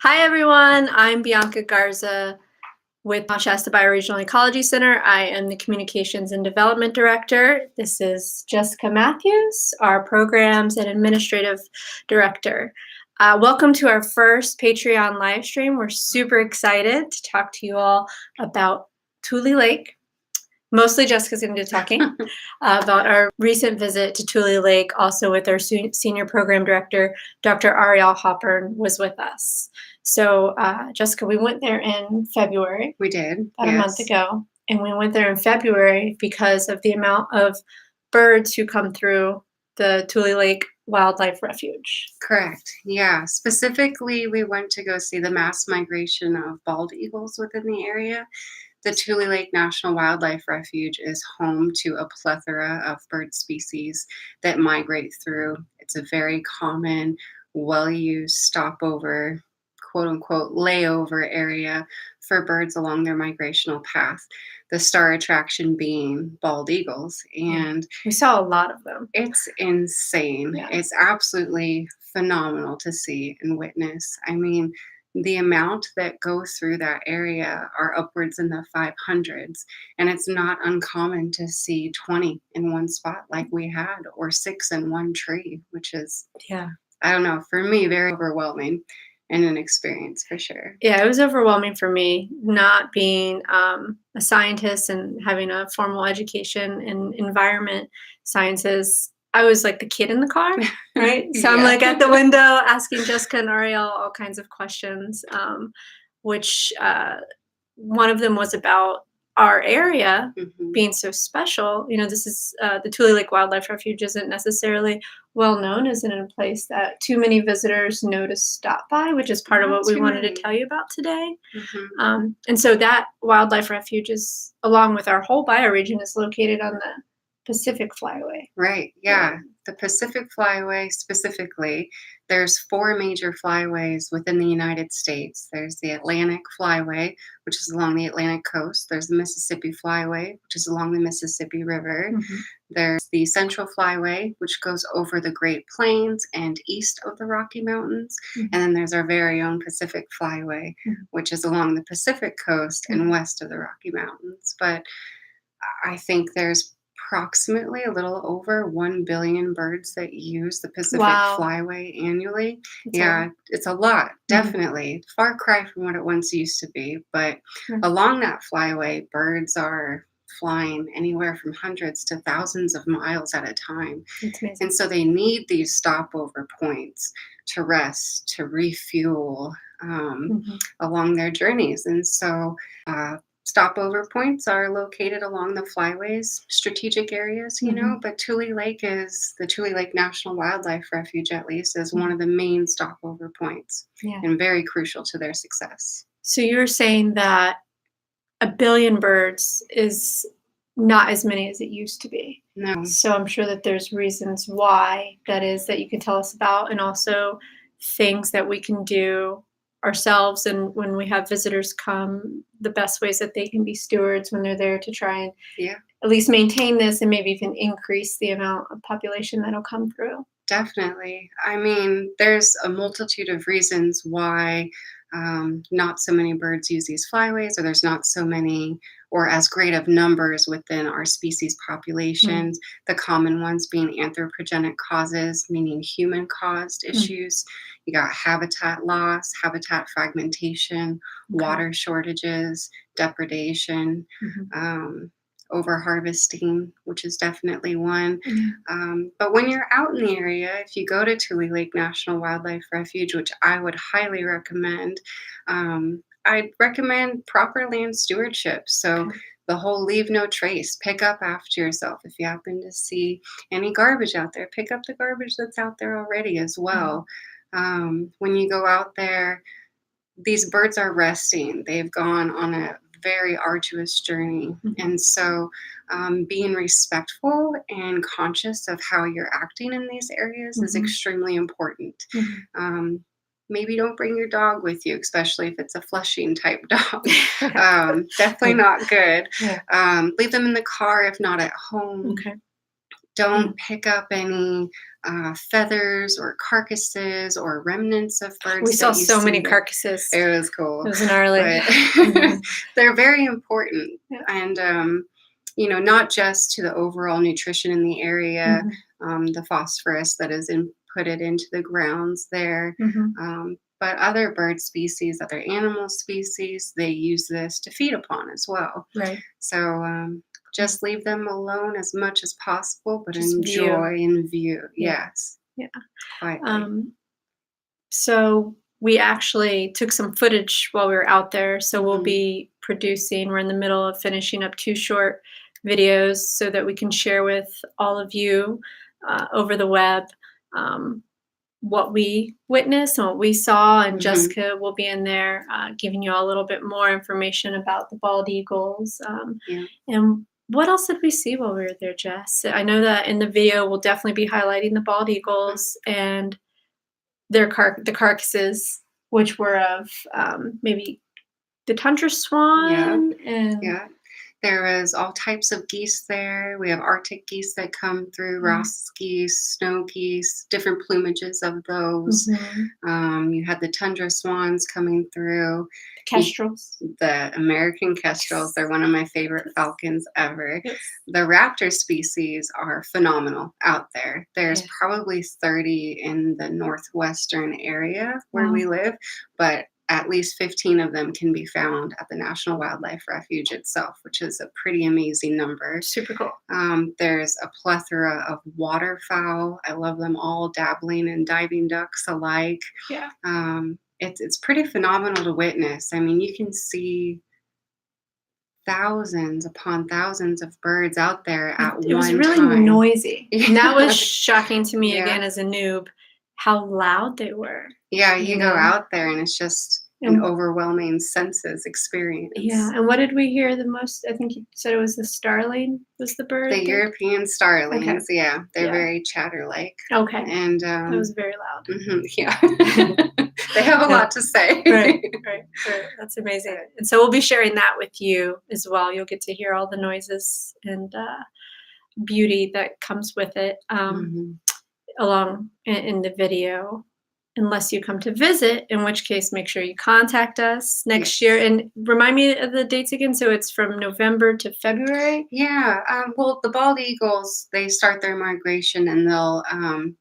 Hi, everyone. I'm Bianca Garza with Shasta Bioregional Ecology Center. I am the Communications and Development Director. This is Jessica Matthews, our Programs and Administrative Director. Welcome to our first Patreon live stream. We're super excited to talk to you all about Tulelake. Mostly Jessica's going to do talking about our recent visit to Tulelake, also with our Senior Program Director, Dr. Ariel Hoppern, was with us. So, Jessica, we went there in February. We did. About a month ago. And we went there in February because of the amount of birds who come through the Tulelake Wildlife Refuge. Correct. Yeah. Specifically, we went to go see the mass migration of bald eagles within the area. The Tulelake National Wildlife Refuge is home to a plethora of bird species that migrate through. It's a very common, well-used stopover, quote-unquote, layover area for birds along their migrational path. The star attraction being bald eagles. And we saw a lot of them. It's insane. Yeah. It's absolutely phenomenal to see and witness. I mean, the amount that go through that area are upwards in the 500s, and it's not uncommon to see 20 in one spot like we had, or 6 in one tree, which is, I don't know, for me, very overwhelming and an experience for sure. Yeah, it was overwhelming for me, not being a scientist and having a formal education in environment sciences. I was like the kid in the car, right? So I'm like at the window asking Jessica and Ariel all kinds of questions, which one of them was about our area being so special. You know, this is the Tulelake Wildlife Refuge isn't necessarily well known, isn't a place that too many visitors know to stop by, which is part of what we wanted to tell you about today. And so that wildlife refuge is, along with our whole bioregion, is located on the Pacific Flyway. Right, yeah. The Pacific Flyway specifically, there's 4 major flyways within the United States. There's the Atlantic Flyway, which is along the Atlantic coast. There's the Mississippi Flyway, which is along the Mississippi River. There's the Central Flyway, which goes over the Great Plains and east of the Rocky Mountains. And then there's our very own Pacific Flyway, which is along the Pacific coast and west of the Rocky Mountains. But I think there's approximately a little over 1 billion birds that use the Pacific Flyway annually. It's a lot, definitely. Far cry from what it once used to be. But along that flyway, birds are flying anywhere from hundreds to thousands of miles at a time. And so they need these stopover points to rest, to refuel along their journeys. And so stopover points are located along the flyways, strategic areas, you know, but Tulelake is, the Tulelake National Wildlife Refuge at least, is one of the main stopover points and very crucial to their success. So you're saying that 1 billion birds is not as many as it used to be. No. So I'm sure that there's reasons why that is that you can tell us about, and also things that we can do ourselves, and when we have visitors come, the best ways that they can be stewards when they're there to try and at least maintain this and maybe even increase the amount of population that'll come through. Definitely. I mean, there's a multitude of reasons why not so many birds use these flyways, or there's not so many or as great of numbers within our species populations. The common ones being anthropogenic causes, meaning human-caused issues. You got habitat loss, habitat fragmentation, water shortages, depredation, over-harvesting, which is definitely one. But when you're out in the area, if you go to Tulelake National Wildlife Refuge, which I would highly recommend, I'd recommend proper land stewardship. So the whole leave no trace, pick up after yourself. If you happen to see any garbage out there, pick up the garbage that's out there already as well. When you go out there, these birds are resting. They've gone on a very arduous journey. And so being respectful and conscious of how you're acting in these areas is extremely important. Maybe don't bring your dog with you, especially if it's a flushing type dog. Definitely not good. Leave them in the car if not at home. Don't pick up any feathers or carcasses or remnants of birds. We saw that you so many see there. carcasses. It was cool. It was gnarly. But they're very important. Yeah. And, not just to the overall nutrition in the area, the phosphorus that is inputted into the grounds there, but other bird species, other animal species, they use this to feed upon as well. Right. So just leave them alone as much as possible, but Just enjoy and view. Yeah. Yes. Yeah. Quietly. So we actually took some footage while we were out there. So we'll be producing, we're in the middle of finishing up 2 short videos so that we can share with all of you over the web what we witnessed and what we saw. And Jessica will be in there giving you all a little bit more information about the bald eagles. And what else did we see while we were there, Jess? I know that in the video we'll definitely be highlighting the bald eagles and the carcasses, which were of maybe the tundra swan. Yeah. There was all types of geese there. We have Arctic geese that come through, Ross geese, snow geese, different plumages of those. You had the tundra swans coming through. Kestrels. The American kestrels, they're one of my favorite falcons ever. Yes. The raptor species are phenomenal out there. There's probably 30 in the northwestern area where we live, but at least 15 of them can be found at the National Wildlife Refuge itself, which is a pretty amazing number. Super cool. There's a plethora of waterfowl. I love them all, dabbling and diving ducks alike. Yeah. It's pretty phenomenal to witness. I mean, you can see thousands upon thousands of birds out there at one time. It was really noisy. And that was shocking to me again as a noob, how loud they were. Yeah, you go out there and it's just an overwhelming senses experience. Yeah, and what did we hear the most? I think you said it was the starling was the bird? The European starlings, they're very chatter-like. Okay. And that was very loud. They have a lot to say. Right. That's amazing. And so we'll be sharing that with you as well. You'll get to hear all the noises and beauty that comes with it along in the video. Unless you come to visit, in which case make sure you contact us next year. And remind me of the dates again. So it's from November to February? Yeah. Well, the bald eagles, they start their migration and they'll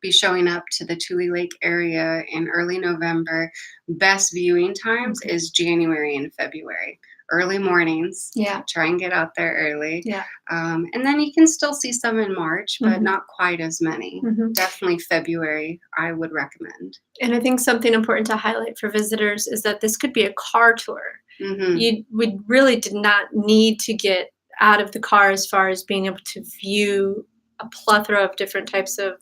be showing up to the Tulelake area in early November. Best viewing times is January and February. Early mornings. Yeah. Try and get out there early. Yeah. And then you can still see some in March, but not quite as many. Definitely February, I would recommend. And I think something important to highlight for visitors is that this could be a car tour. We really did not need to get out of the car as far as being able to view a plethora of different types of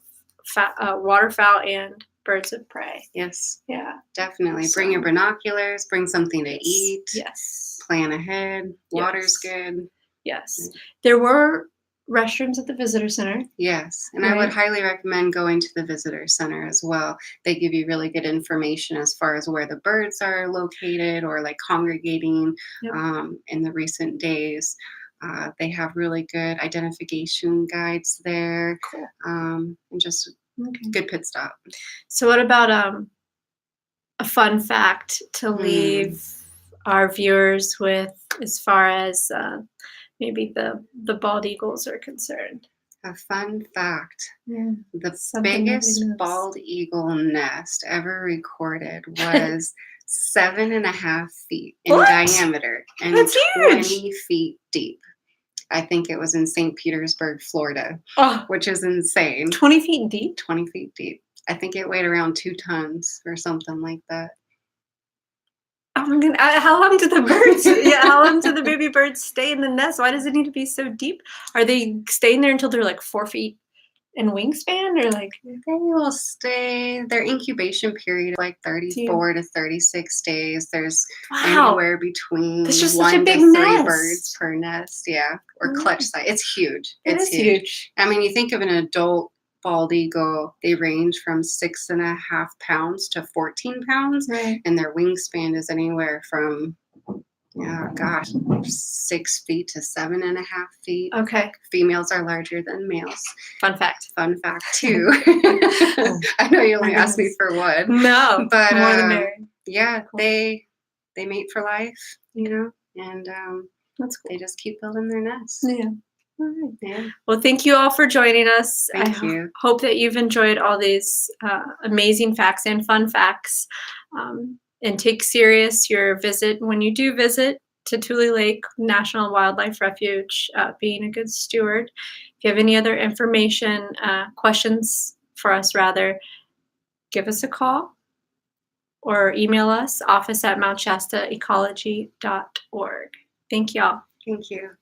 waterfowl and birds of prey. Yes. Yeah. Definitely. Bring your binoculars, bring something to eat. Yes. Plan ahead. Water's good. Yes. There were restrooms at the visitor center. Yes. And I would highly recommend going to the visitor center as well. They give you really good information as far as where the birds are located or like congregating in the recent days. They have really good identification guides there. Cool. And just good pit stop. So what about a fun fact to leave our viewers with as far as maybe the bald eagles are concerned? A fun fact. The biggest bald eagle nest ever recorded was 7.5 feet in diameter and That's 20 feet deep. I think it was in St. Petersburg, Florida, which is insane. 20 feet deep? 20 feet deep. I think it weighed around 2 tons or something like that. Oh my God. How long do the birds, how long do the baby birds stay in the nest? Why does it need to be so deep? Are they staying there until they're like 4 feet in wingspan or like? They will stay, their incubation period is like 34 to 36 days. There's anywhere between 1 to 3 birds per nest. Yeah. Or clutch size. It's huge. It's huge. I mean, you think of an adult bald eagle, they range from 6.5 pounds to 14 pounds. And their wingspan is anywhere from Oh gosh, 6 feet to 7.5 feet. Okay. Females are larger than males. Fun fact. Fun fact too. I know you only asked me for one. No, but more than married. yeah, Cool. they mate for life, and That's cool. they just keep building their nests. Yeah. All right. Yeah. Well, thank you all for joining us. Thank you. Hope that you've enjoyed all these amazing facts and fun facts. And take serious your visit when you do visit to Tulelake National Wildlife Refuge, being a good steward. If you have any other information, questions for us, rather, give us a call or email us, office@mountshasta.ecology.org. Thank y'all. Thank you.